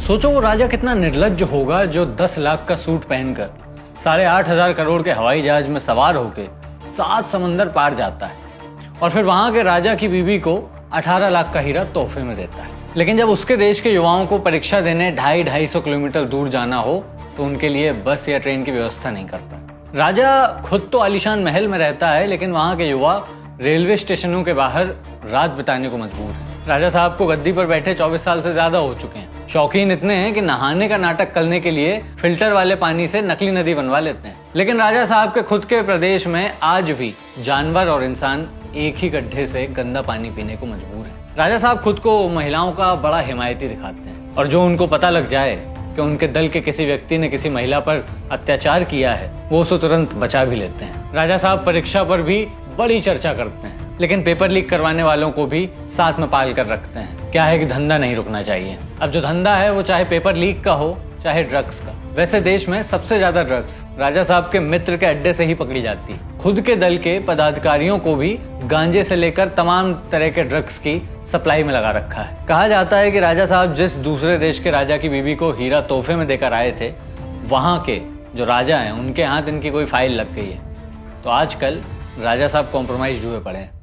सोचो वो राजा कितना निर्लज्ज होगा जो 10 लाख का सूट पहनकर 8,500 करोड़ के हवाई जहाज में सवार होकर 7 समंदर पार जाता है और फिर वहां के राजा की बीवी को 18 लाख का हीरा तोहफे में देता है। लेकिन जब उसके देश के युवाओं को परीक्षा देने 250-250 किलोमीटर दूर जाना हो तो उनके लिए बस या ट्रेन की व्यवस्था नहीं करता। राजा खुद तो आलीशान महल में रहता है, लेकिन वहां के युवा रेलवे स्टेशनों के बाहर रात बिताने को मजबूर है। राजा साहब को गद्दी पर बैठे 24 साल से ज्यादा हो चुके हैं। शौकीन इतने हैं कि नहाने का नाटक करने के लिए फिल्टर वाले पानी से नकली नदी बनवा लेते हैं। लेकिन राजा साहब के खुद के प्रदेश में आज भी जानवर और इंसान एक ही गड्ढे से गंदा पानी पीने को मजबूर है। राजा साहब खुद को महिलाओं का बड़ा हिमायती दिखाते हैं और जो उनको पता लग जाए कि उनके दल के किसी व्यक्ति ने किसी महिला पर अत्याचार किया है वो उसे तुरंत बचा भी लेते हैं। राजा साहब परीक्षा पर भी बड़ी चर्चा करते हैं, लेकिन पेपर लीक करवाने वालों को भी साथ में पाल कर रखते हैं। क्या है कि धंधा नहीं रुकना चाहिए। अब जो धंधा है वो चाहे पेपर लीक का हो चाहे ड्रग्स का। वैसे देश में सबसे ज्यादा ड्रग्स राजा साहब के मित्र के अड्डे से ही पकड़ी जाती है। खुद के दल के पदाधिकारियों को भी गांजे से लेकर तमाम तरह के ड्रग्स की सप्लाई में लगा रखा है। कहा जाता है कि राजा साहब जिस दूसरे देश के राजा की बीवी को हीरा तोहफे में देकर आए थे, वहां के जो राजा हैं उनके हाथ इनकी कोई फाइल लग गई है। तो आजकल राजा साहब कॉम्प्रोमाइज हुए पड़े हैं।